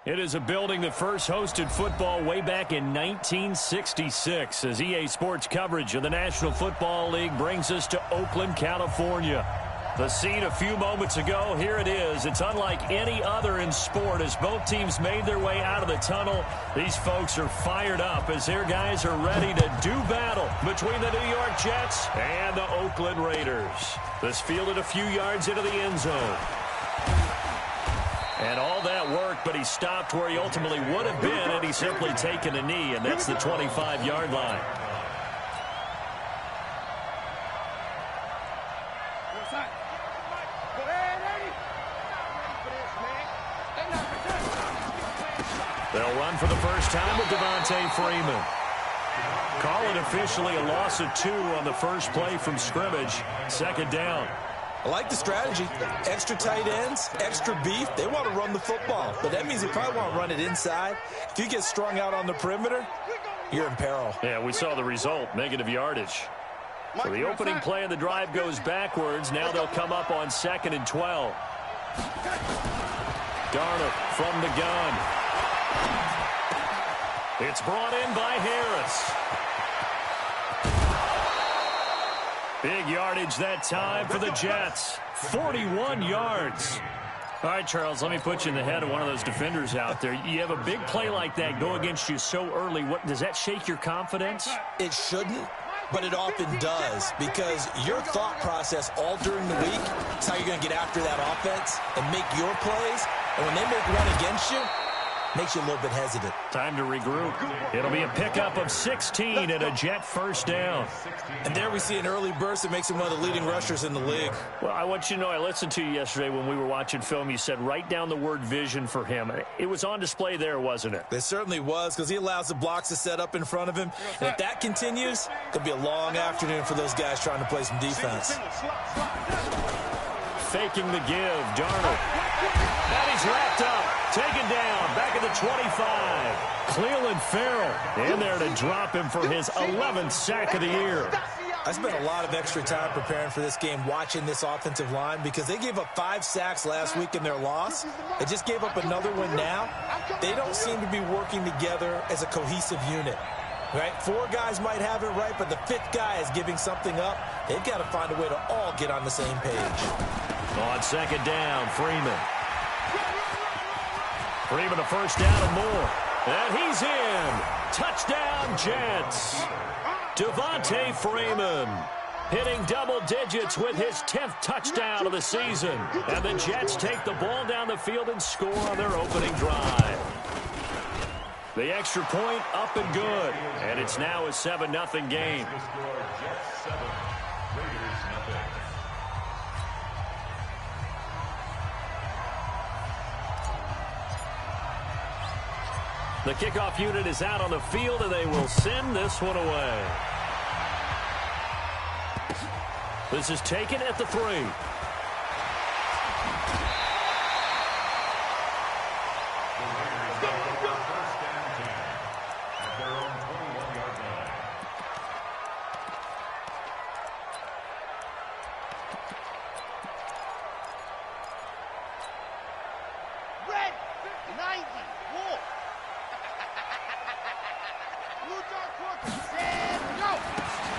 It is a building that first hosted football way back in 1966 as EA Sports coverage of the National Football League brings us to Oakland, California. The scene a few moments ago, here it is. It's unlike any other in sport as both teams made their way out of the tunnel. These folks are fired up as their guys are ready to do battle between the New York Jets and the Oakland Raiders. This fielded a few yards into the end zone. And all that work, but he stopped where he ultimately would have been had he simply taken a knee, and that's the 25-yard line. They'll run for the first time with Devontae Freeman. Call it officially a loss of 2 on the first play from scrimmage. Second down. I like the strategy. Extra tight ends, extra beef. They want to run the football, but that means they probably want to run it inside. If you get strung out on the perimeter, you're in peril. Yeah, we saw the result, negative yardage. So the opening play of the drive goes backwards. Now they'll come up on 2nd and 12. Darnold from the gun. It's brought in by Harris. Big yardage that time for the Jets. 41 yards. All right, Charles, let me put you in the head of one of those defenders out there. You have a big play like that go against you so early. What does that shake your confidence? It shouldn't, but it often does because your thought process all during the week is how you're going to get after that offense and make your plays. And when they make one against you, makes you a little bit hesitant. Time to regroup. It'll be a pickup of 16 and a Jet first down. And there we see an early burst that makes him one of the leading rushers in the league. Well, I want you to know, I listened to you yesterday when we were watching film. You said write down the word vision for him. It was on display there, wasn't it? It certainly was because he allows the blocks to set up in front of him. And if that continues, it'll be a long afternoon for those guys trying to play some defense. Faking the give, Darnold. And he's wrapped up. Taken down, back at the 25. Cleveland Farrell in there to drop him for his 11th sack of the year. I spent a lot of extra time preparing for this game watching this offensive line because they gave up 5 sacks last week in their loss. They just gave up another one now. They don't seem to be working together as a cohesive unit. Right? 4 guys might have it right, but the 5th guy is giving something up. They've got to find a way to all get on the same page. On 2nd down, Freeman. Freeman a first down and more. And he's in. Touchdown, Jets. Devontae Freeman hitting double digits with his 10th touchdown of the season. And the Jets take the ball down the field and score on their opening drive. The extra point up and good. And it's now a 7-0 game. The kickoff unit is out on the field, and they will send this one away. This is taken at the 3.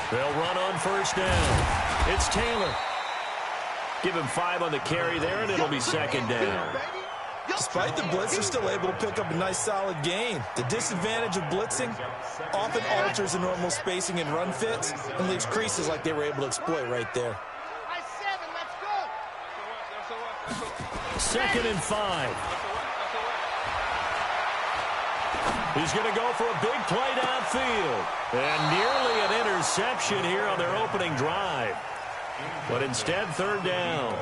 They'll run on first down. It's Taylor. Give him 5 on the carry there, and it'll be 2nd down. Despite the blitz, they're still able to pick up a nice, solid gain. The disadvantage of blitzing often alters the normal spacing and run fits and leaves creases like they were able to exploit right there. 2nd and 5. He's going to go for a big play downfield. And nearly an interception here on their opening drive. But instead, 3rd down.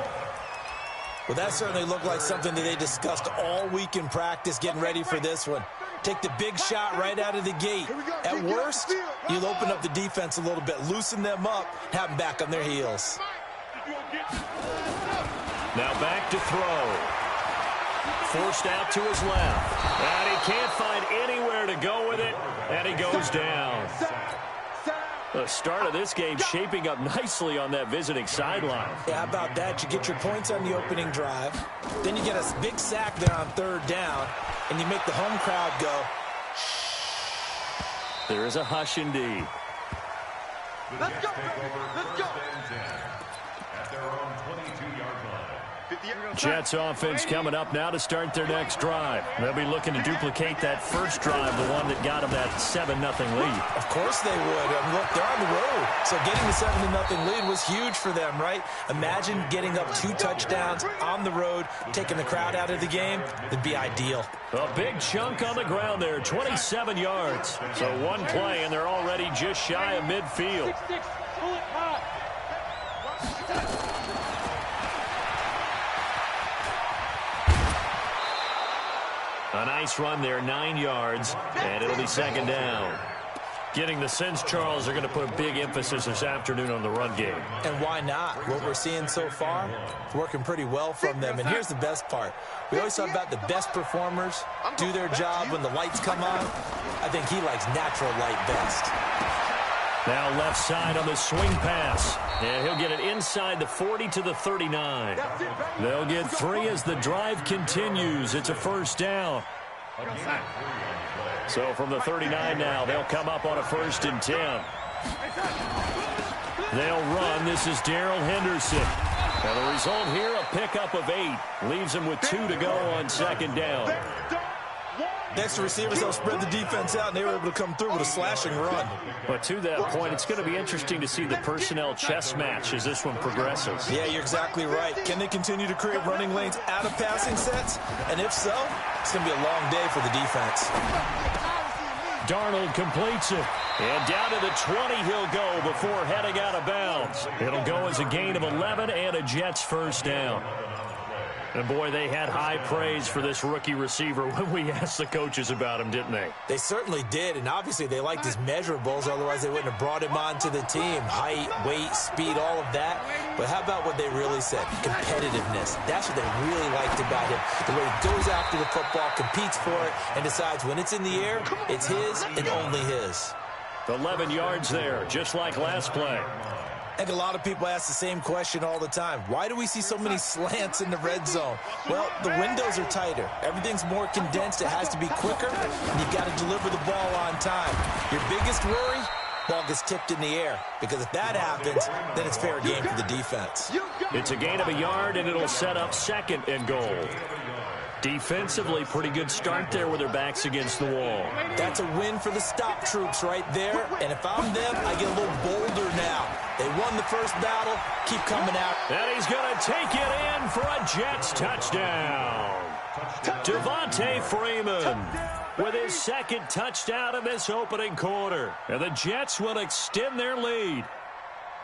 Well, that certainly looked like something that they discussed all week in practice getting ready for this one. Take the big shot right out of the gate. At worst, you'll open up the defense a little bit, loosen them up, have them back on their heels. Now back to throw. Forced out to his left. And he can't find anywhere to go with it, and he goes down. The start of this game shaping up nicely on that visiting sideline. Yeah, how about that? You get your points on the opening drive. Then you get a big sack there on 3rd down. and you make the home crowd go. There is a hush indeed. Let's go, let's go. At their own 22-yard line. Jets offense coming up now to start their next drive. They'll be looking to duplicate that first drive, the one that got them that 7-0 lead. Of course they would. Look, they're on the road. So getting the 7-0 lead was huge for them, right? Imagine getting up 2 touchdowns on the road, taking the crowd out of the game. It'd be ideal. A big chunk on the ground there, 27 yards. So one play, and they're already just shy of midfield. A nice run there, 9 yards, and it'll be second down. Getting the sense, Charles, are going to put a big emphasis this afternoon on the run game. And why not? What we're seeing so far, it's working pretty well from them. And here's the best part. We always talk about the best performers do their job when the lights come on. I think he likes natural light best. Now left side on the swing pass. And he'll get it inside the 40 to the 39. They'll get 3 as the drive continues. It's a first down. So from the 39 now, they'll come up on a 1st and 10. They'll run. This is Darrell Henderson. And the result here, a pickup of 8. Leaves them with 2 to go on second down. Next, the receivers help spread the defense out, and they were able to come through with a slashing run. But to that point, it's going to be interesting to see the personnel chess match as this one progresses. Yeah, you're exactly right. Can they continue to create running lanes out of passing sets? And if so, it's going to be a long day for the defense. Darnold completes it. And down to the 20 he'll go before heading out of bounds. It'll go as a gain of 11 and a Jets first down. And, boy, they had high praise for this rookie receiver when we asked the coaches about him, didn't they? They certainly did, and obviously they liked his measurables. Otherwise, they wouldn't have brought him onto the team. Height, weight, speed, all of that. But how about what they really said? Competitiveness. That's what they really liked about him. The way he goes after the football, competes for it, and decides when it's in the air, it's his and only his. 11 yards there, just like last play. I think a lot of people ask the same question all the time. Why do we see so many slants in the red zone? Well, the windows are tighter. Everything's more condensed. It has to be quicker, and you've got to deliver the ball on time. Your biggest worry, ball gets tipped in the air. Because if that happens, then it's fair game for the defense. It's a gain of a yard, and it'll set up 2nd and goal. Defensively, pretty good start there with their backs against the wall. That's a win for the stop troops right there. And if I'm them, I get a little bolder now. They won the first battle. Keep coming out. And he's going to take it in for a Jets touchdown. Devontae Freeman with his 2nd touchdown in this opening quarter. And the Jets will extend their lead.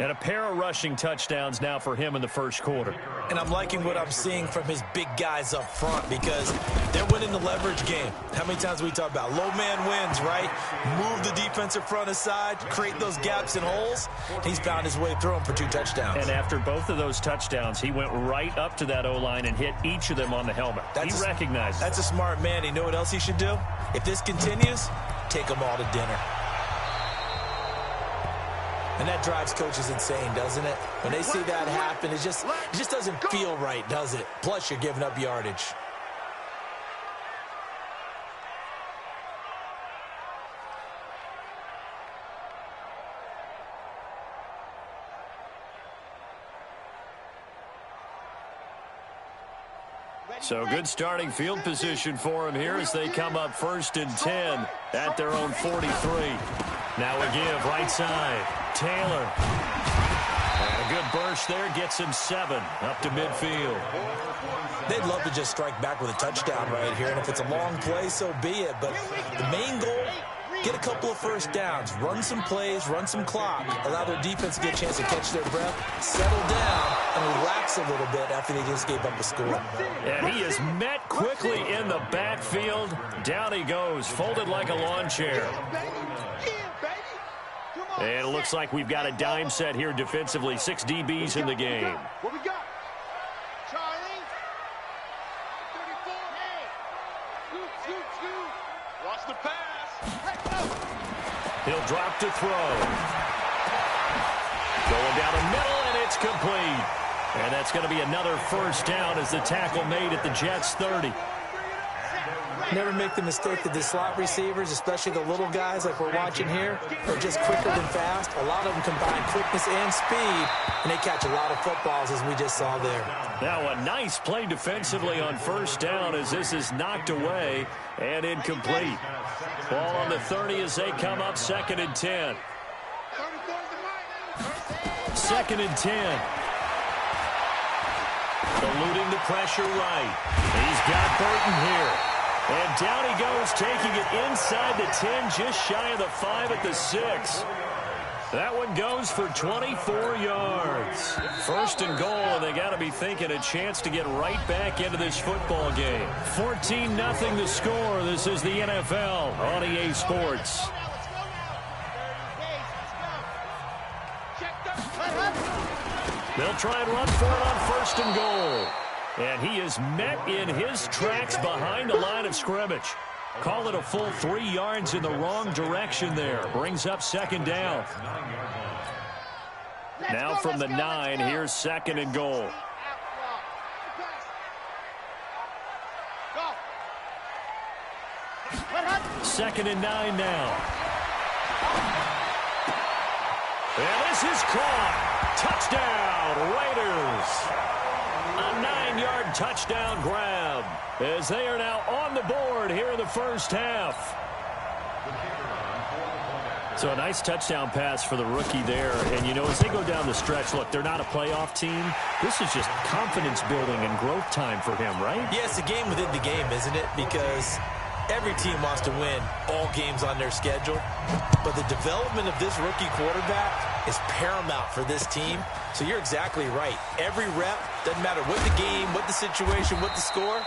And a pair of rushing touchdowns now for him in the first quarter. And I'm liking what I'm seeing from his big guys up front because they're winning the leverage game. How many times we talk about low man wins, right? Move the defensive front aside, create those gaps and holes. He's found his way through them for 2 touchdowns. And after both of those touchdowns, he went right up to that O-line and hit each of them on the helmet. He recognized it. That's a smart man. You know what else he should do? If this continues, take them all to dinner. And that drives coaches insane, doesn't it? When they see that happen, it just doesn't feel right, does it? Plus, you're giving up yardage. So good starting field position for him here as they come up 1st and 10 at their own 43. Now a give right side. Taylor. And a good burst there gets him 7 up to midfield. They'd love to just strike back with a touchdown right here, and if it's a long play, so be it. But the main goal, get a couple of first downs, run some plays, run some clock, allow their defense to get a chance to catch their breath, settle down, and relax a little bit after they just gave up a score. And he is met quickly in the backfield. Down he goes, folded like a lawn chair. And it looks like we've got a dime set here defensively. 6 DBs in the game. What we got? Charlie. 34. Hey. Shoot. Watch the pass. He'll drop to throw. Going down the middle, and it's complete. And that's going to be another first down as the tackle made at the Jets' 30. Never make the mistake that the slot receivers, especially the little guys like we're watching here, are just quicker than fast. A lot of them combine quickness and speed, and they catch a lot of footballs, as we just saw there. Now a nice play defensively on first down as this is knocked away and incomplete. Ball on the 30 as they come up 2nd and 10. 2nd and 10. Eluding the pressure right. He's got Burton here. And down he goes, taking it inside the 10, just shy of the 5 at the 6. That one goes for 24 yards. 1st and goal, and they got to be thinking a chance to get right back into this football game. 14-0 the score. This is the NFL on EA Sports. They'll try and run for it on 1st and goal. And he is met in his tracks behind the line of scrimmage. Call it a full 3 yards in the wrong direction there. Brings up 2nd down. Now from the 9, here's 2nd and goal. Second and 9 now. And this is caught. Touchdown, Raiders. A 9-yard touchdown grab as they are now on the board here in the first half. So a nice touchdown pass for the rookie there. And, you know, as they go down the stretch, look, they're not a playoff team. This is just confidence building and growth time for him, right? Yeah, it's a game within the game, isn't it? Because every team wants to win all games on their schedule. But the development of this rookie quarterback is paramount for this team. So you're exactly right. Every rep, doesn't matter what the game, what the situation, what the score,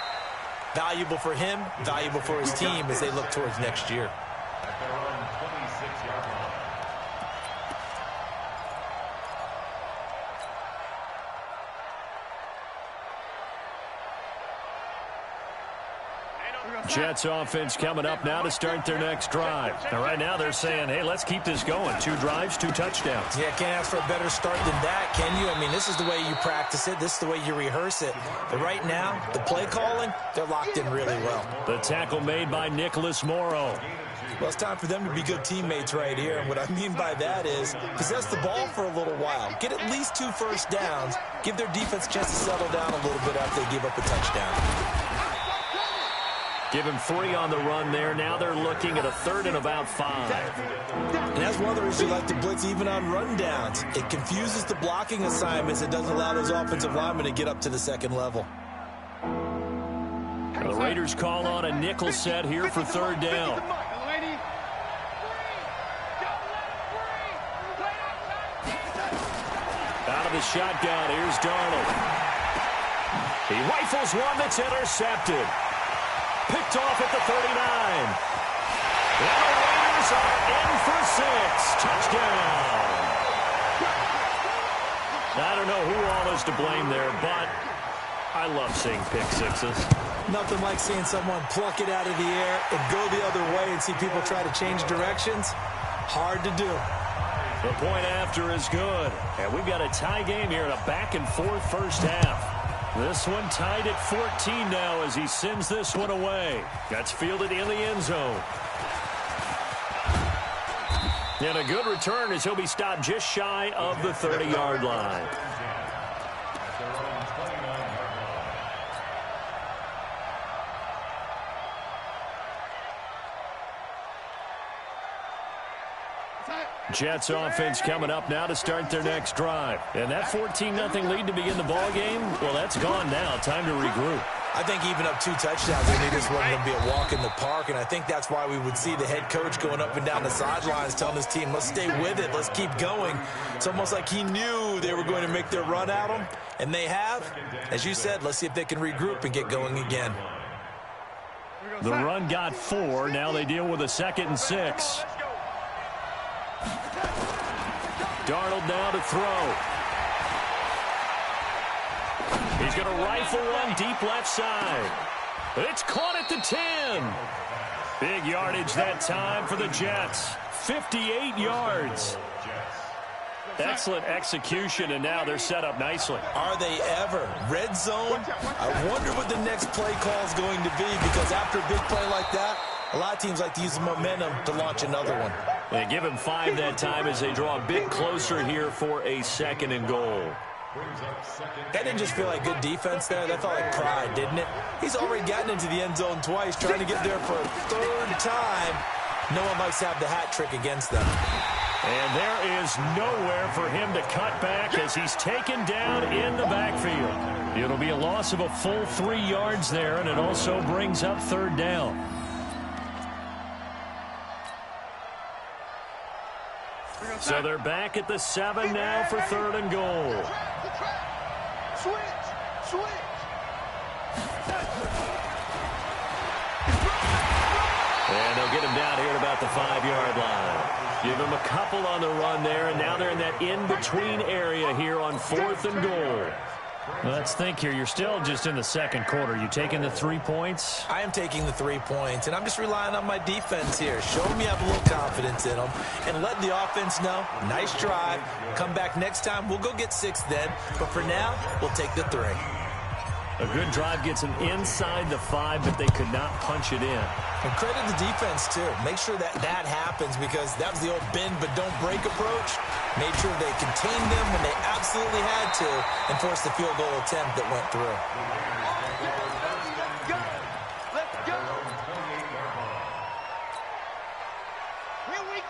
valuable for him, valuable for his team as they look towards next year. At their own 26-yard line. Jets offense coming up now to start their next drive. And right now they're saying, hey, let's keep this going. 2 drives, 2 touchdowns. Yeah, can't ask for a better start than that, can you? I mean, this is the way you practice it. This is the way you rehearse it. But right now, the play calling, they're locked in really well. The tackle made by Nicholas Morrow. Well, it's time for them to be good teammates right here. And what I mean by that is possess the ball for a little while. Get at least 2 first downs. Give their defense a chance to settle down a little bit after they give up a touchdown. Give him 3 on the run there. Now they're looking at a 3rd and about 5. And that's one of the reasons you like to blitz even on rundowns. It confuses the blocking assignments. It doesn't allow those offensive linemen to get up to the 2nd level. The Raiders call on a nickel set here for 3rd down. Out of the shotgun, here's Darnold. He rifles one that's intercepted. Picked off at the 39. And the Raiders are in for 6. Touchdown. I don't know who all is to blame there, but I love seeing pick sixes. Nothing like seeing someone pluck it out of the air and go the other way and see people try to change directions. Hard to do. The point after is good. And we've got a tie game here in a back-and-forth first half. This one tied at 14 now as he sends this one away. That's fielded in the end zone. And a good return as he'll be stopped just shy of the 30-yard line. Jets offense coming up now to start their next drive. And that 14-0 lead to begin the ball game, well, that's gone now. Time to regroup. I think even up 2 touchdowns, they knew this wasn't going to be a walk in the park, and I think that's why we would see the head coach going up and down the sidelines telling his team, let's stay with it, let's keep going. It's almost like he knew they were going to make their run at him, and they have. As you said, let's see if they can regroup and get going again. The run got 4. Now they deal with a 2nd and 6. Darnold now to throw. He's going to rifle one deep left side. It's caught at the 10. Big yardage that time for the Jets. 58 yards. Excellent execution, and now they're set up nicely. Are they ever? Red zone? I wonder what the next play call is going to be, because after a big play like that, a lot of teams like to use the momentum to launch another one. They give him 5 that time as they draw a bit closer here for a 2nd and goal. That didn't just feel like good defense there. That felt like pride, didn't it? He's already gotten into the end zone twice, trying to get there for a 3rd time. No one likes to have the hat trick against them. And there is nowhere for him to cut back as he's taken down in the backfield. It'll be a loss of a full 3 yards there, and it also brings up 3rd down. So they're back at the 7 now for 3rd and goal. Switch. And they'll get him down here at about the 5-yard line. Give him a couple on the run there, and now they're in that in-between area here on 4th and goal. Let's think here. You're still just in the 2nd quarter. You taking the 3 points? I am taking the 3 points, and I'm just relying on my defense here. Show them you have a little confidence in them, and let the offense know, nice drive. Come back next time. We'll go get 6 then, but for now, we'll take the 3. A good drive gets them inside the 5, but they could not punch it in. And credit the defense, too. Make sure that happens, because that was the old bend but don't break approach. Made sure they contained them when they absolutely had to and forced the field goal attempt that went through.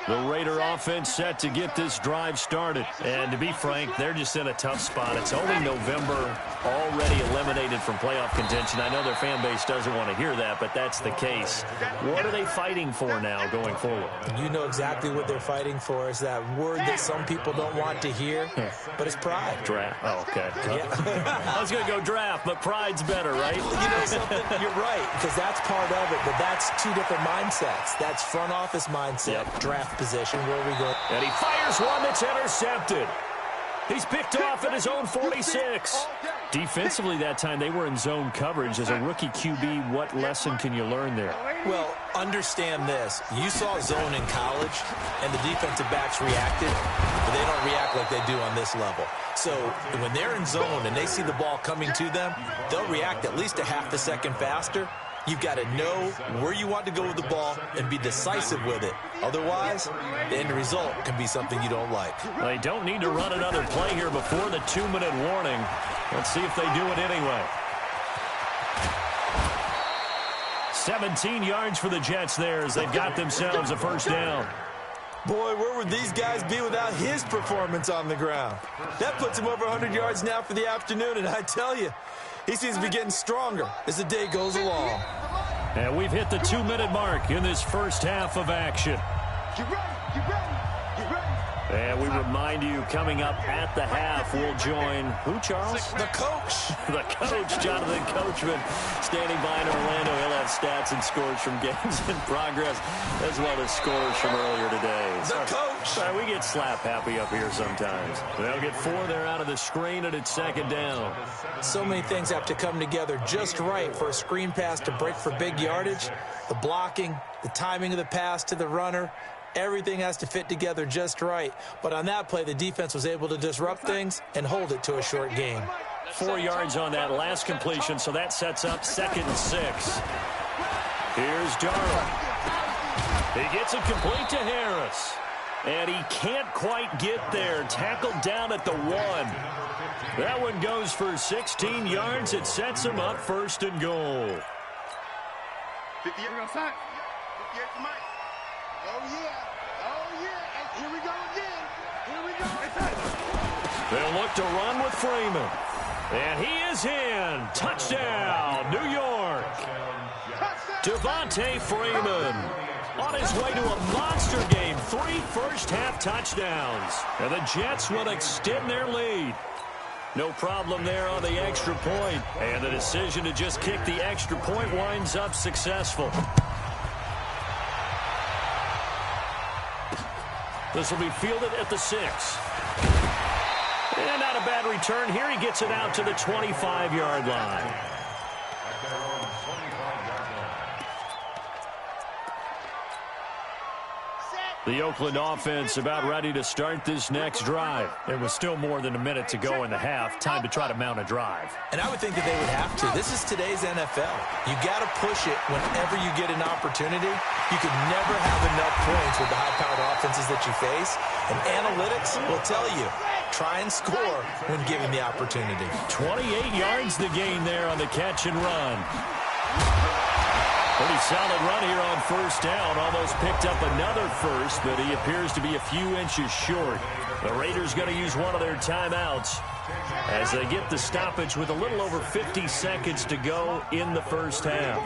The Raider offense set to get this drive started. And to be frank, they're just in a tough spot. It's only November, already eliminated from playoff contention. I know their fan base doesn't want to hear that, but that's the case. What are they fighting for now going forward? You know exactly what they're fighting for. Is that word that some people don't want to hear, but it's pride. Draft. Oh, okay. Yeah. I was going to go draft, but pride's better, right? You know something? You're right, because that's part of it, but that's 2 different mindsets. That's front office mindset, draft position, where we go. And he fires one that's intercepted. He's picked off at his own 46. Defensively that time, they were in zone coverage. As a rookie QB, what lesson can you learn there? Well, understand this. You saw zone in college, and the defensive backs reacted, but they don't react like they do on this level. So when they're in zone and they see the ball coming to them, they'll react at least a half a second faster. You've got to know where you want to go with the ball and be decisive with it. Otherwise, the end result can be something you don't like. They don't need to run another play here before the 2-minute warning. Let's see if they do it anyway. 17 yards for the Jets there as they've got themselves a 1st down. Boy, where would these guys be without his performance on the ground? That puts him over 100 yards now for the afternoon, and I tell you, he seems to be getting stronger as the day goes along. And we've hit the 2-minute mark in this first half of action. Get ready, get ready, get ready. And we remind you, coming up at the half, we'll join who, Charles? The coach. The coach, Jonathan Coachman, standing by in Orlando. He'll have stats and scores from games in progress, as well as scores from earlier today. The coach. Sorry, we get slap happy up here sometimes. They'll get 4 there out of the screen, and it's 2nd down. So many things have to come together just right for a screen pass to break for big yardage. The blocking, the timing of the pass to the runner, everything has to fit together just right. But on that play, the defense was able to disrupt things and hold it to a short game. 4 yards on that last completion, so that sets up 2nd and 6. Here's Darnold. He gets it complete to Harris. And he can't quite get there. Tackled down at the 1. That one goes for 16 yards. It sets him up 1st and goal. 58 on side. 58 for Mike. Oh, yeah. Oh, yeah. And here we go again. Here we go. They'll look to run with Freeman. And he is in. Touchdown, New York. Devontae Freeman on his way to a monster game. 3 first-half touchdowns. And the Jets will extend their lead. No problem there on the extra point. And the decision to just kick the extra point winds up successful. This will be fielded at the 6. And not a bad return here. He gets it out to the 25-yard line. The Oakland offense about ready to start this next drive. It was still more than a minute to go in the half. Time to try to mount a drive. And I would think that they would have to. This is today's NFL. You got to push it whenever you get an opportunity. You can never have enough points with the high-powered offenses that you face. And analytics will tell you, try and score when given the opportunity. 28 yards the gain there on the catch and run. Pretty solid run here on first down. Almost picked up another first, but he appears to be a few inches short. The Raiders going to use one of their timeouts as they get the stoppage with a little over 50 seconds to go in the first half.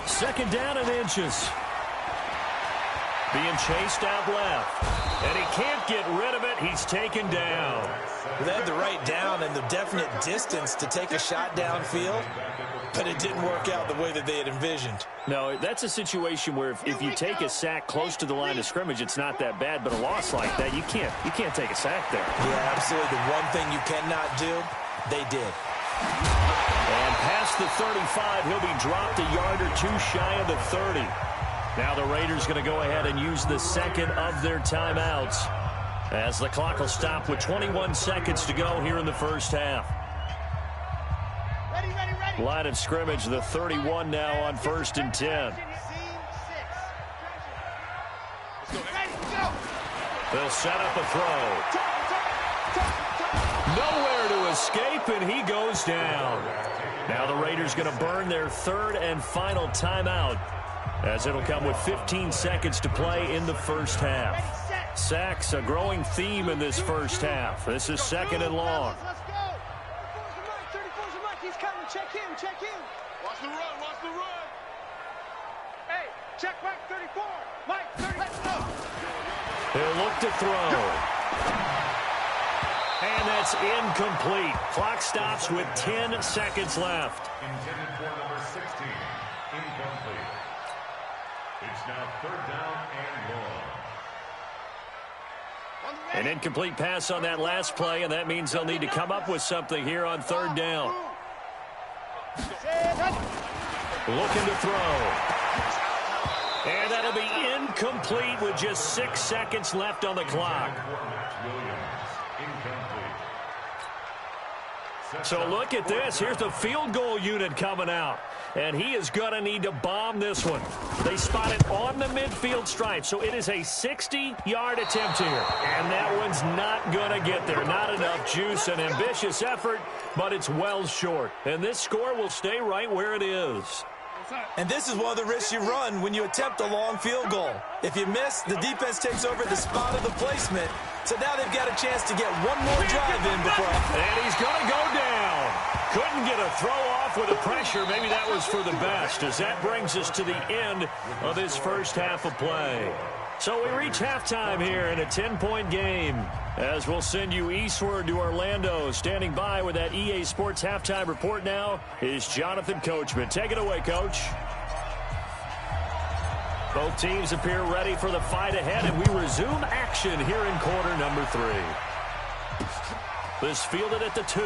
Second down and inches. Being chased out left. And he can't get rid of it. He's taken down. They had the right down and the definite distance to take a shot downfield, but it didn't work out the way that they had envisioned. No, that's a situation where if you take a sack close to the line of scrimmage, it's not that bad, but a loss like that, you can't take a sack there. Yeah, absolutely. The one thing you cannot do, they did. And past the 35, he'll be dropped a yard or two shy of the 30. Now the Raiders going to go ahead and use the second of their timeouts as the clock will stop with 21 seconds to go here in the first half. Ready. Line of scrimmage, the 31 now on 1st and 10. They'll set up a throw. Nowhere to escape, and he goes down. Now the Raiders going to burn their third and final timeout, as it'll come with 15 seconds to play in the first half. Sacks, a growing theme in this first half. This is second and long. Let's go. 34's the mic. He's coming. Check him. Watch the run. Hey, check Mike 34. Mike 30. Let's go. He'll look to throw. And that's incomplete. Clock stops with 10 seconds left. Intended for number 16. Incomplete. It's now third down and long. An incomplete pass on that last play, and that means they'll need to come up with something here on third down. Looking to throw. And that'll be incomplete with just 6 seconds left on the clock. So look at this. Here's the field goal unit coming out. And he is going to need to bomb this one. They spot it on the midfield stripe, so it is a 60-yard attempt here. And that one's not going to get there. Not enough juice, an ambitious effort, but it's well short. And this score will stay right where it is. And this is one of the risks you run when you attempt a long field goal. If you miss, the defense takes over the spot of the placement. So now they've got a chance to get one more drive in before. And he's going to go down. Couldn't get a throw off with the pressure. Maybe that was for the best, as that brings us to the end of this first half of play. So we reach halftime here in a 10-point game, as we'll send you eastward to Orlando. Standing by with that EA Sports halftime report now is Jonathan Coachman. Take it away, Coach. Both teams appear ready for the fight ahead, and we resume action here in quarter number 3. This fielded at the 2.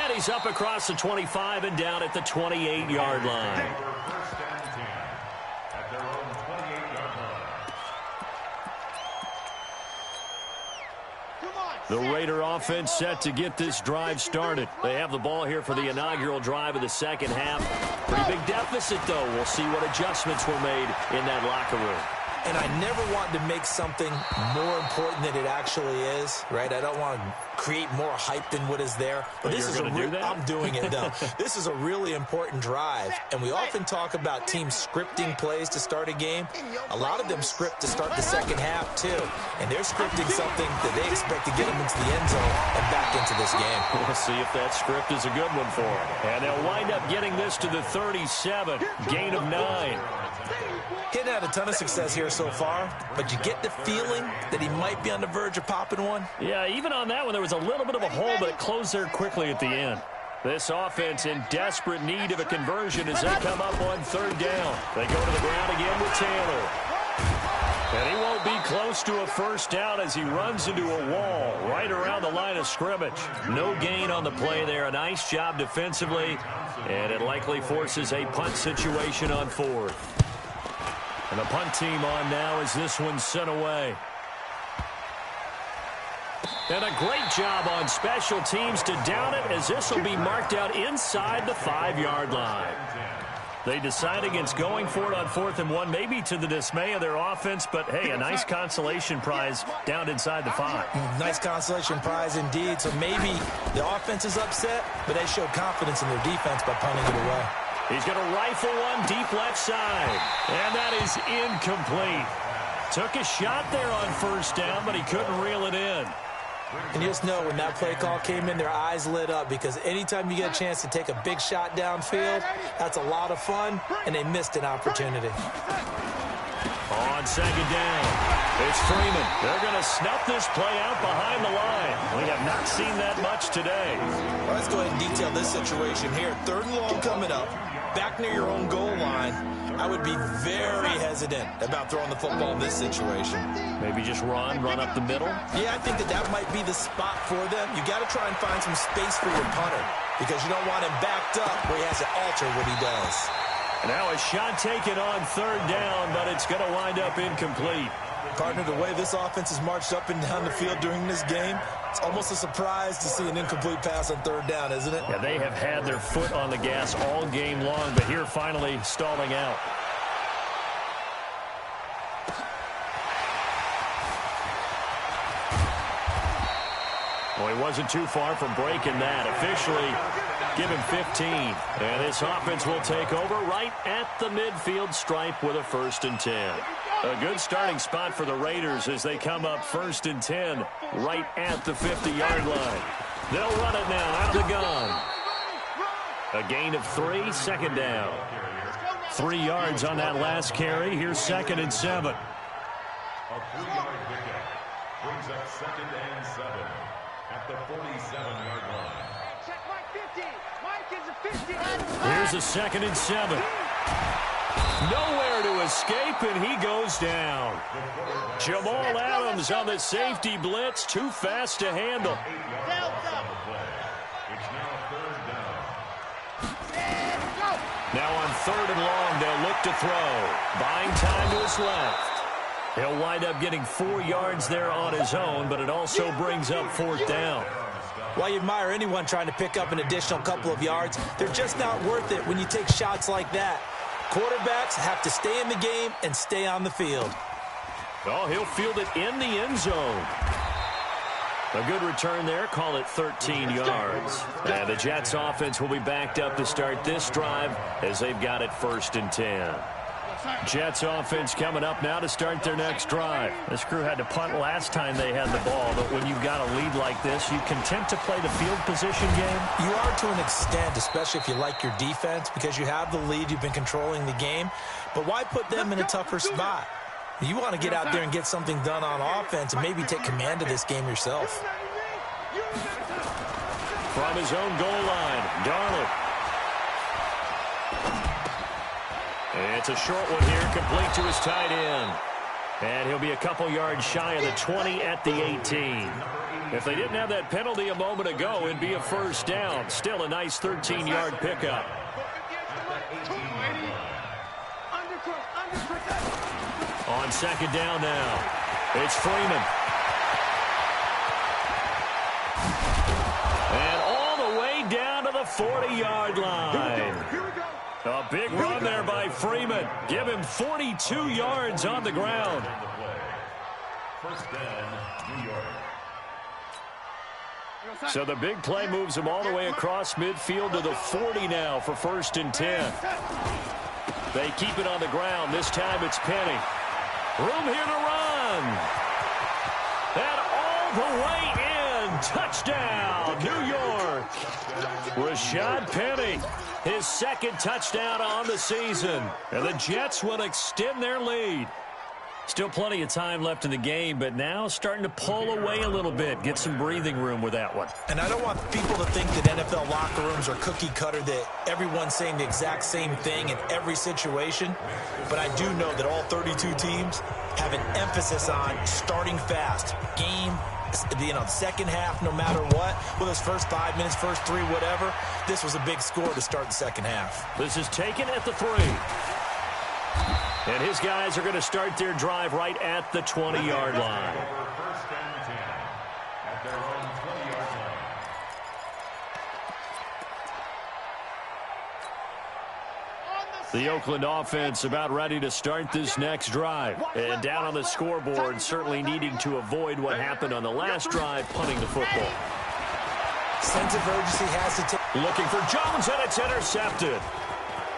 And he's up across the 25 and down at the 28-yard line. First and 10 at their own 28-yard line. The Raider offense set to get this drive started. They have the ball here for the inaugural drive of the second half. Pretty big deficit, though. We'll see what adjustments were made in that locker room. And I never want to make something more important than it actually is, right? I don't want to create more hype than what is there. But this is I'm doing it, though. This is a really important drive. And we often talk about teams scripting plays to start a game. A lot of them script to start the second half, too. And they're scripting something that they expect to get them into the end zone and back into this game. We'll see if that script is a good one for them. And they'll wind up getting this to the 37, gain of 9. Hitting had a ton of success here so far, but you get the feeling that he might be on the verge of popping one. Yeah, even on that one, there was a little bit of a hole, but it closed there quickly at the end. This offense in desperate need of a conversion as they come up on third down. They go to the ground again with Taylor. And he won't could be close to a first down as he runs into a wall right around the line of scrimmage. No gain on the play there. A nice job defensively, and it likely forces a punt situation on fourth. And the punt team on now as this one's sent away. And a great job on special teams to down it, as this will be marked out inside the 5-yard line. They decide against going for it on 4th and 1, maybe to the dismay of their offense, but hey, a nice consolation prize down inside the 5. Nice consolation prize indeed. So maybe the offense is upset, but they showed confidence in their defense by punting it away. He's going to rifle one deep left side, and that is incomplete. Took a shot there on first down, but he couldn't reel it in. And you just know when that play call came in, their eyes lit up, because anytime you get a chance to take a big shot downfield, that's a lot of fun, and they missed an opportunity. On second down, it's Freeman. They're going to snuff this play out behind the line. We have not seen that much today. Well, let's go ahead and detail this situation here. 3rd and long coming up, back near your own goal line. I would be very hesitant about throwing the football in this situation. Maybe just run up the middle? Yeah, I think that might be the spot for them. You got to try and find some space for your punter, because you don't want him backed up where he has to alter what he does. And now a shot taken on 3rd down, but it's going to wind up incomplete. Partner, the way this offense has marched up and down the field during this game, it's almost a surprise to see an incomplete pass on 3rd down, isn't it? Yeah, they have had their foot on the gas all game long, but here finally stalling out. Well, he wasn't too far from breaking that. Officially, give him 15. And this offense will take over right at the midfield stripe with a 1st and 10. A good starting spot for the Raiders as they come up 1st and 10 right at the 50-yard line. They'll run it now out of the gun. A gain of 3, 2nd down. 3 yards on that last carry. Here's 2nd and 7. A 3-yard pickup brings up 2nd and 7 at the 47-yard line. Check Mike 50. Mike is a 50. Here's a 2nd and 7. Nowhere to escape, and he goes down. Jamal Adams on the safety blitz, too fast to handle. Now on 3rd and long, they'll look to throw. Buying time to his left. He'll wind up getting 4 yards there on his own, but it also brings up 4th down. While you admire anyone trying to pick up an additional couple of yards, they're just not worth it when you take shots like that. Quarterbacks have to stay in the game and stay on the field. Oh, he'll field it in the end zone. A good return there. Call it 13 yards. And the Jets offense will be backed up to start this drive as they've got it 1st and 10. Jets offense coming up now to start their next drive. This crew had to punt last time they had the ball, but when you've got a lead like this, you content to play the field position game? You are to an extent, especially if you like your defense, because you have the lead, you've been controlling the game. But why put them in a tougher spot? You want to get out there and get something done on offense and maybe take command of this game yourself. From his own goal line, Darnold. It's a short one here, complete to his tight end. And he'll be a couple yards shy of the 20 at the 18. If they didn't have that penalty a moment ago, it'd be a 1st down. Still a nice 13-yard pickup. On 2nd down now, it's Freeman. And all the way down to the 40-yard line. A big run there by Freeman. Give him 42 yards on the ground. 1st down, New York. So the big play moves him all the way across midfield to the 40 now for 1st and 10. They keep it on the ground. This time it's Penny. Room here to run. And all the way in. Touchdown, New York. Rashad Penny, his 2nd touchdown on the season. And the Jets will extend their lead. Still plenty of time left in the game, but now starting to pull away a little bit. Get some breathing room with that one. And I don't want people to think that NFL locker rooms are cookie cutter, that everyone's saying the exact same thing in every situation. But I do know that all 32 teams have an emphasis on starting fast. Game, second half, no matter what. Well, those first 5 minutes, first 3, whatever. This was a big score to start the second half. This is taken at the 3. And his guys are going to start their drive right at the 20-yard line. First and 10 at their own 20-yard line. The Oakland offense about ready to start this next drive. And down on the scoreboard, certainly needing to avoid what happened on the last drive, punting the football. Sense of urgency has to take. Looking for Jones, and it's intercepted.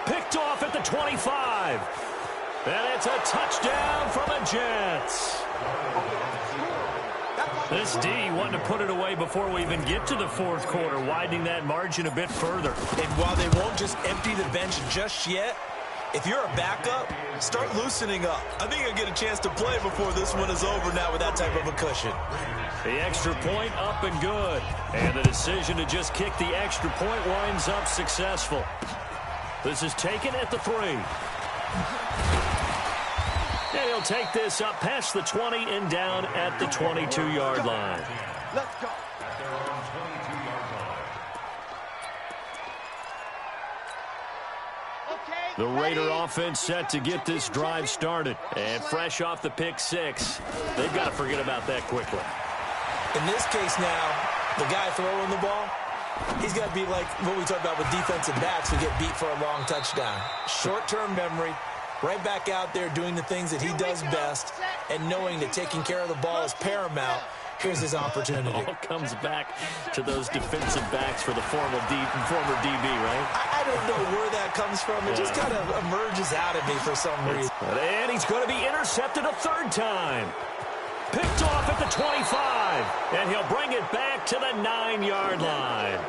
Picked off at the 25. And it's a touchdown for the Jets. This D wanting to put it away before we even get to the fourth quarter, widening that margin a bit further. And while they won't just empty the bench just yet, if you're a backup, start loosening up. I think you'll get a chance to play before this one is over now with that type of a cushion. The extra point up and good. And the decision to just kick the extra point winds up successful. This is taken at the 3. And he'll take this up past the 20 and down at the 22-yard line. Let's go. At their own 22-yard line. The Raider offense set to get this drive started. And fresh off the pick 6, they've got to forget about that quickly. In this case now, the guy throwing the ball, he's got to be like what we talked about with defensive backs who get beat for a long touchdown. Short-term memory, right back out there doing the things that he does best, and knowing that taking care of the ball is paramount. Here's his opportunity. It all comes back to those defensive backs for the former DB, right? I don't know where that comes from. It just kind of emerges out of me for some reason. And he's going to be intercepted a 3rd time. Picked off at the 25, and he'll bring it back to the 9-yard line.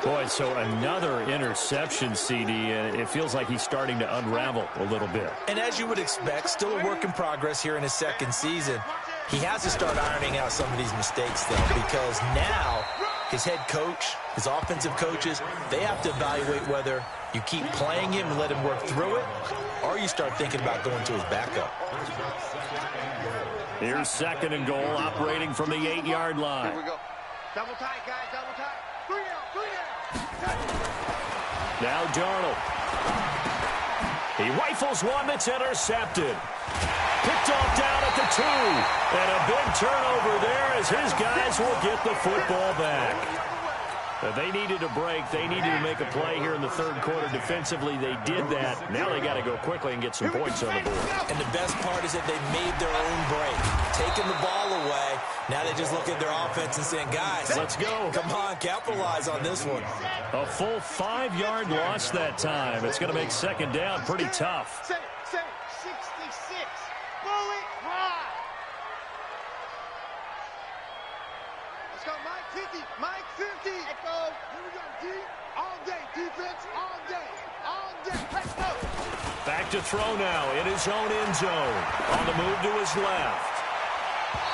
Boy, so another interception, CD, and it feels like he's starting to unravel a little bit. And as you would expect, still a work in progress here in his second season. He has to start ironing out some of these mistakes, though, because now his head coach, his offensive coaches, they have to evaluate whether you keep playing him and let him work through it, or you start thinking about going to his backup. Here's 2nd and goal, operating from the 8-yard line. Here we go. Double tight, guys, double tight. 3 out. Now Darnold. He rifles one that's intercepted. Picked off down at the 2. And a big turnover there as his guys will get the football back. They needed a break. They needed to make a play here in the 3rd quarter defensively. They did that. Now they got to go quickly and get some points on the board. And the best part is that they made their own break. Taking the ball away. Now they just look at their offense and saying, guys, let's go. Come on, capitalize on this one. A full 5-yard loss that time. It's going to make 2nd down pretty tough. Say, 66. Blow it high. Let's go, Mike 50. Mike 50. Echo. Here we go, D. All day. Defense, all day. All day. Let's go. Back to throw now in his own end zone. On the move to his left.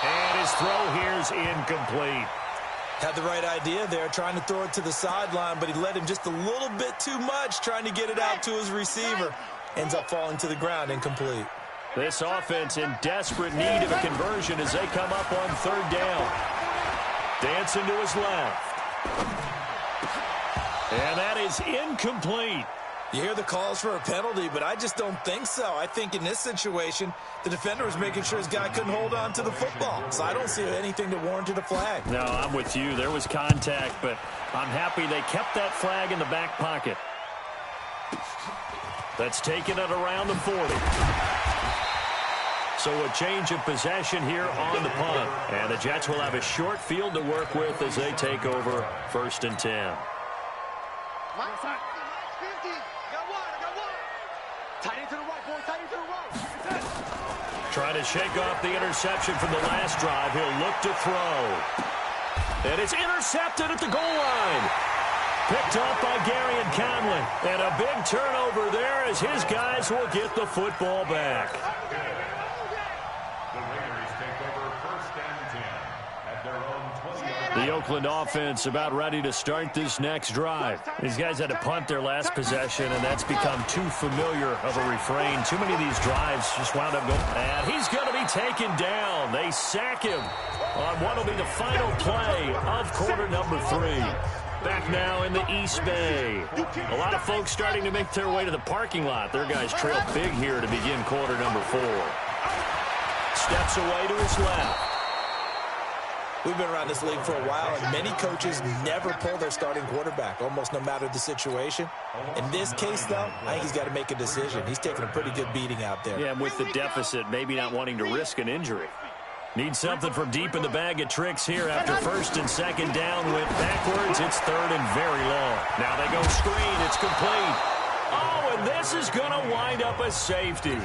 And his throw here's incomplete. Had the right idea there, trying to throw it to the sideline, but he let him just a little bit too much, trying to get it out to his receiver. Ends up falling to the ground, incomplete. This offense in desperate need of a conversion as they come up on 3rd down. Dancing to his left. And that is incomplete. You hear the calls for a penalty, but I just don't think so. I think in this situation, the defender was making sure his guy couldn't hold on to the football. So I don't see anything that warranted a flag. No, I'm with you. There was contact, but I'm happy they kept that flag in the back pocket. That's taken it around the 40. So a change of possession here on the punt. And the Jets will have a short field to work with as they take over 1st and 10. Mike 50. Got one. Tight into the right, boy. Tight into the right. Trying to shake off the interception from the last drive. He'll look to throw. And it's intercepted at the goal line. Picked up by Gary and Conlon. And a big turnover there as his guys will get the football back. Raiders take over 1st and 10 at their own 20-yard line. The Oakland offense about ready to start this next drive. These guys had to punt their last possession, and that's become too familiar of a refrain. Too many of these drives just wound up going. And he's going to be taken down. They sack him on what will be the final play of quarter number 3. Back now in the East Bay. A lot of folks starting to make their way to the parking lot. Their guys trail big here to begin quarter number 4. Steps away to his left. We've been around this league for a while, and many coaches never pull their starting quarterback, almost no matter the situation. In this case, though, I think he's got to make a decision. He's taking a pretty good beating out there. Yeah, and with the deficit, maybe not wanting to risk an injury. Needs something from deep in the bag of tricks here after 1st and 2nd down. Went backwards. It's 3rd and very long. Now they go screen. It's complete. Oh, and this is going to wind up a safety.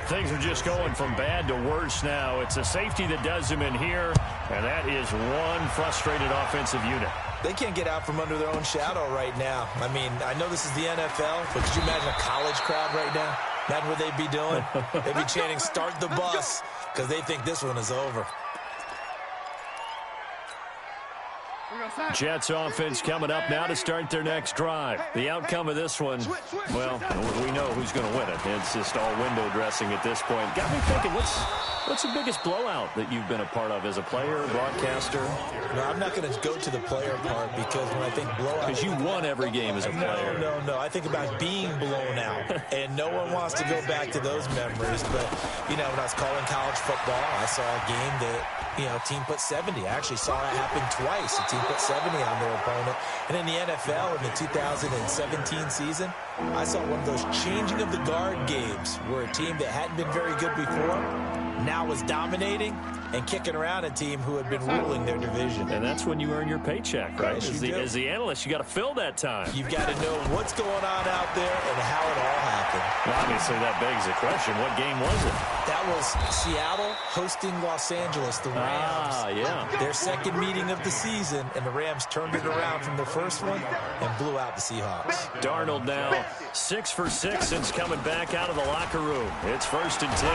Things are just going from bad to worse now. It's a safety that does him in here, and that is one frustrated offensive unit. They can't get out from under their own shadow right now. I mean, I know this is the NFL, but could you imagine a college crowd right now? Imagine what they'd be doing. They'd be chanting, "Start the bus," because they think this one is over. Jets offense coming up now to start their next drive. The outcome of this one, well, we know who's going to win it. It's just all window dressing at this point. Got me thinking, what's the biggest blowout that you've been a part of as a player, broadcaster? No, I'm not going to go to the player part, because when I think blowout... Because you won every game as a player. No. I think about being blown out, and no one wants to go back to those memories. But, you know, when I was calling college football, I saw a game that, you know, team put 70. I actually saw it happen twice. A team put 70 on their opponent. And in the NFL, in the 2017 season, I saw one of those changing of the guard games where a team that hadn't been very good before now was dominating and kicking around a team who had been ruling their division. And that's when you earn your paycheck, right? Yes, as the analyst, you got to fill that time. You've got to know what's going on out there and how it all happened. Well, obviously, that begs the question, what game was it? That was Seattle hosting Los Angeles, the Rams. Yeah. Their second meeting of the season, and the Rams turned it around from the first one and blew out the Seahawks. Darnold now 6 for 6 since coming back out of the locker room. It's 1st and 10.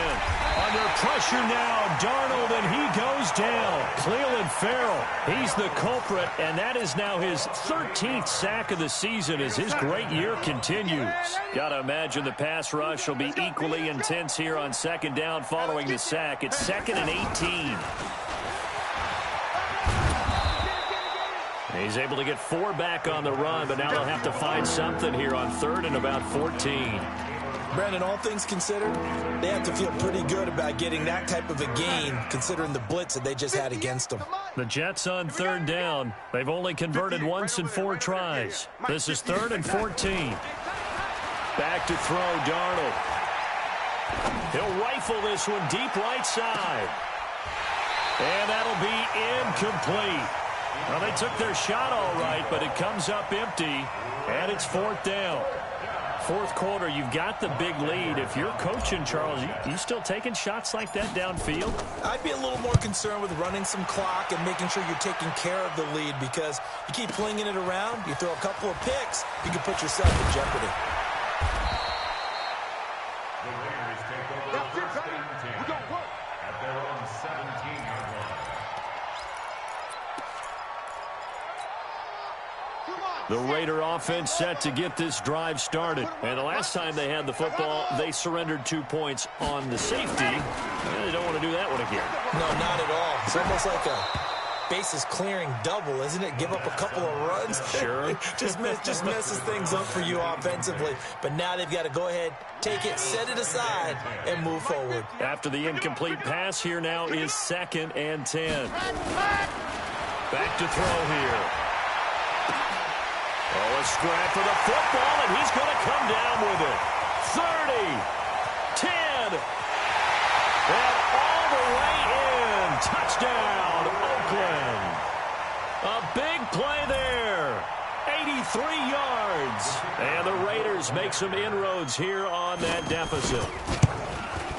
Under pressure now, Darnold, and he goes down. Cleveland Farrell, he's the culprit, and that is now his 13th sack of the season as his great year continues. Got to imagine the pass rush will be equally intense here on 2nd down following the sack. It's 2nd and 18. He's able to get 4 back on the run, but now they'll have to find something here on 3rd and about 14. Brandon, all things considered, they have to feel pretty good about getting that type of a gain, considering the blitz that they just had against them. The Jets on 3rd down. They've only converted once in 4 tries. This is 3rd and 14. Back to throw, Darnold. He'll rifle this one deep right side. And that'll be incomplete. Well, they took their shot all right, but it comes up empty, and it's 4th down. 4th quarter, you've got the big lead. If you're coaching, Charles, you still taking shots like that downfield? I'd be a little more concerned with running some clock and making sure you're taking care of the lead, because you keep flinging it around, you throw a couple of picks, you can put yourself in jeopardy. The Raiders take over 1st and 10 at their own 17-yard line. The Raider offense set to get this drive started. And the last time they had the football, they surrendered 2 points on the safety. They don't want to do that one again. No, not at all. It's almost like a bases clearing double, isn't it? Give up a couple of runs. Sure. just messes things up for you offensively. But now they've got to go ahead, take it, set it aside, and move forward. After the incomplete pass, here now is 2nd and 10. Back to throw here. Oh, a scrap for the football, and he's going to come down with it. 30, 10, and all the way in. Touchdown, Oakland. A big play there. 83 yards. And the Raiders make some inroads here on that deficit.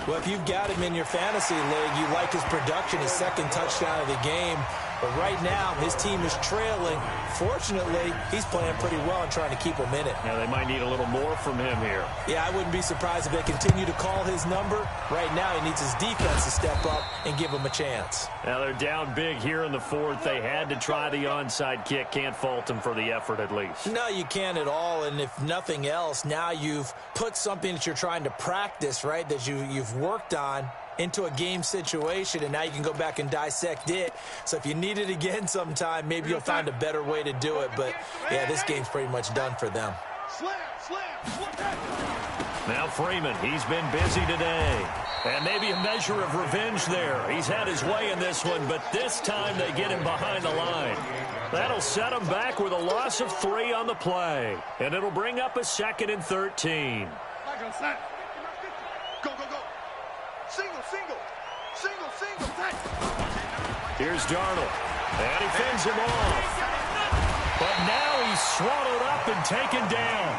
Well, if you've got him in your fantasy league, you like his production, his 2nd touchdown of the game. But right now, his team is trailing. Fortunately, he's playing pretty well and trying to keep them in it. Yeah, they might need a little more from him here. Yeah, I wouldn't be surprised if they continue to call his number. Right now, he needs his defense to step up and give him a chance. Now, they're down big here in the fourth. They had to try the onside kick. Can't fault them for the effort, at least. No, you can't at all. And if nothing else, now you've put something that you're trying to practice, right, that you've worked on into a game situation, and now you can go back and dissect it. So if you need it again sometime, maybe you'll find a better way to do it. But, yeah, this game's pretty much done for them. Now Freeman, he's been busy today. And maybe a measure of revenge there. He's had his way in this one, but this time they get him behind the line. That'll set him back with a loss of 3 on the play. And it'll bring up a 2nd and 13. Go, go, go. Single, single. Single, single. Here's Darnold. And he fends him off. But now he's swallowed up and taken down.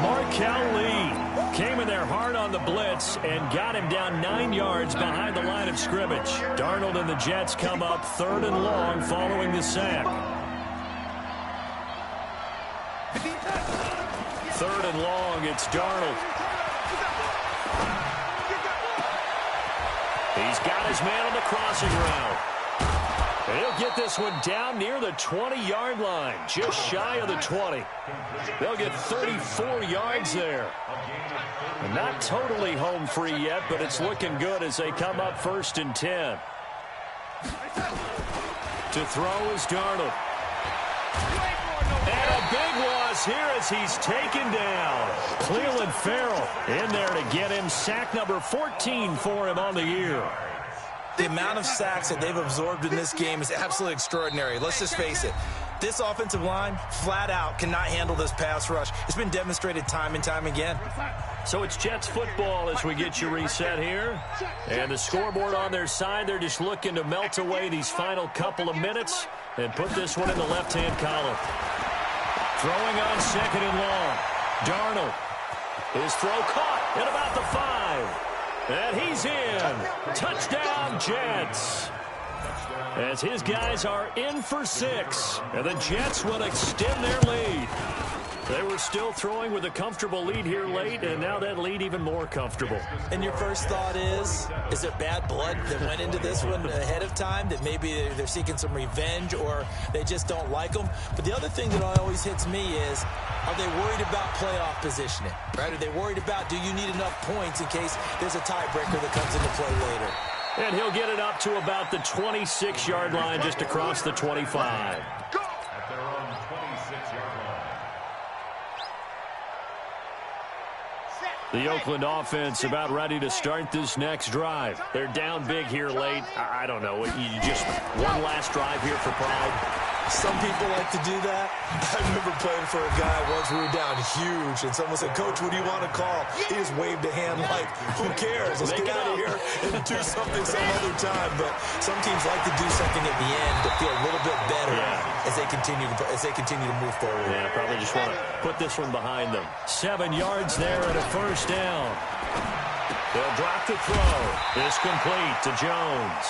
Markel Lee came in there hard on the blitz and got him down 9 yards behind the line of scrimmage. Darnold and the Jets come up 3rd and long following the sack. 3rd and long, it's Darnold. He's got his man on the crossing route. And he'll get this one down near the 20-yard line, just shy of the 20. They'll get 34 yards there. And not totally home free yet, but it's looking good as they come up 1st and 10. To throw is Darnold. And a big loss here as he's taken down. Cleveland Farrell in there to get him sack number 14 for him on the year. The amount of sacks that they've absorbed in this game is absolutely extraordinary. Let's just face it. This offensive line, flat out, cannot handle this pass rush. It's been demonstrated time and time again. So it's Jets football as we get you reset here. And the scoreboard on their side, they're just looking to melt away these final couple of minutes and put this one in the left-hand column. Throwing on 2nd and long. Darnold. His throw caught at about the 5. And he's in. Touchdown, Jets. As his guys are in for 6. And the Jets will extend their lead. They were still throwing with a comfortable lead here late, and now that lead even more comfortable. And your first thought is there bad blood that went into this one ahead of time, that maybe they're seeking some revenge or they just don't like them? But the other thing that always hits me is, are they worried about playoff positioning? Right? Are they worried about, do you need enough points in case there's a tiebreaker that comes into play later? And he'll get it up to about the 26-yard line, just across the 25. At their own 26-yard line. The Oakland offense about ready to start this next drive. They're down big here late. I don't know. You just one last drive here for pride. Some people like to do that. I remember playing for a guy once. We were down huge, and someone said, "Coach, what do you want to call?" He just waved a hand like, "Who cares? Let's get out of here and do something some other time." But some teams like to do something at the end to feel a little bit better as they continue to move forward. Yeah, probably just want to put this one behind them. 7 yards there and a 1st down. They'll drop the throw. It's complete to Jones.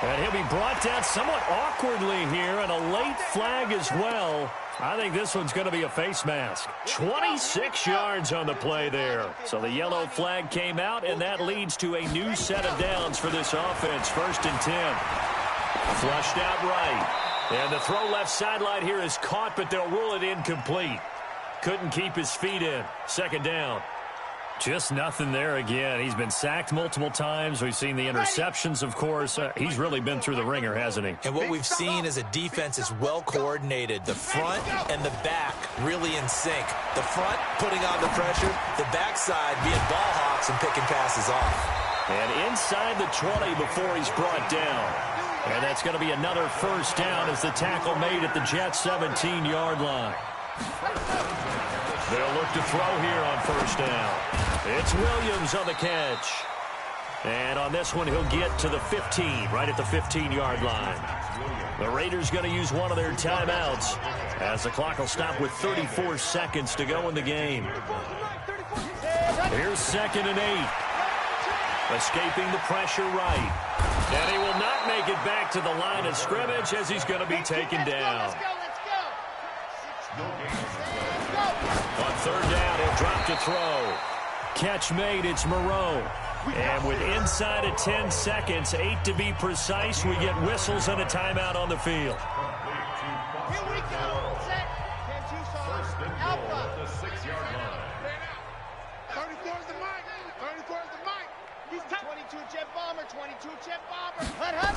And he'll be brought down somewhat awkwardly here, and a late flag as well. I think this one's going to be a face mask. 26 yards on the play there. So the yellow flag came out, and that leads to a new set of downs for this offense. 1st and 10. Flushed out right. And the throw left sideline here is caught, but they'll rule it incomplete. Couldn't keep his feet in. 2nd down. Just nothing there again. He's been sacked multiple times. We've seen the interceptions, of course. He's really been through the ringer, hasn't he? And what we've seen is a defense is well coordinated. The front and the back really in sync. The front putting on the pressure. The backside being ball hawks and picking passes off. And inside the 20 before he's brought down. And that's going to be another 1st down as the tackle made at the Jets' 17-yard line. They'll look to throw here on 1st down. It's Williams on the catch. And on this one, he'll get to the 15, right at the 15-yard line. The Raiders going to use one of their timeouts as the clock will stop with 34 seconds to go in the game. Here's 2nd and 8. Escaping the pressure right. And he will not make it back to the line of scrimmage as he's going to be taken down. Let's go. On third down, he'll drop to throw. Catch made, it's Moreau. And with inside of 10 seconds, 8 to be precise, we get whistles and a timeout on the field. Here we go. Set. First and goal at the 6-yard line. 34 is the mic. 34 is the mic. He's 22 jet bomber. 22 jet bomber. Hut.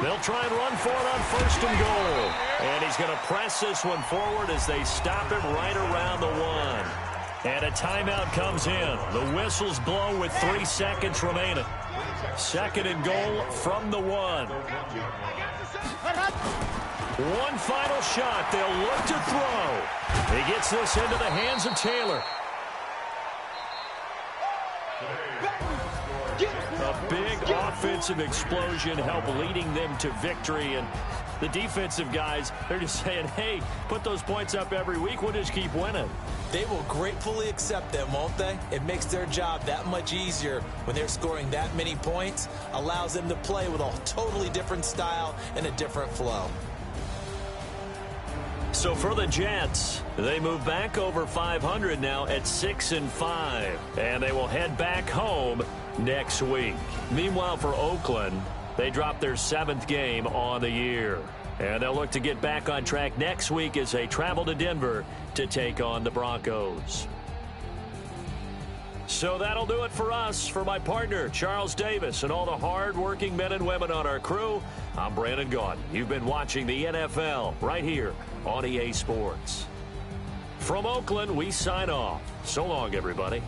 They'll try and run for it on first and goal. And he's going to press this one forward as they stop him right around the 1. And a timeout comes in. The whistles blow with 3 seconds remaining. Second and goal from the 1. One final shot. They'll look to throw. He gets this into the hands of Taylor. A big offensive explosion helped leading them to victory. And the defensive guys, they're just saying, hey, put those points up every week. We'll just keep winning. They will gratefully accept them, won't they? It makes their job that much easier when they're scoring that many points. Allows them to play with a totally different style and a different flow. So for the Jets, they move back over 500 now at 6-5. And they will head back home next week. Meanwhile, for Oakland, they drop their 7th game on the year. And they'll look to get back on track next week as they travel to Denver to take on the Broncos. So that'll do it for us. For my partner, Charles Davis, and all the hard-working men and women on our crew, I'm Brandon Gaudin. You've been watching the NFL right here on EA Sports. From Oakland, we sign off. So long, everybody.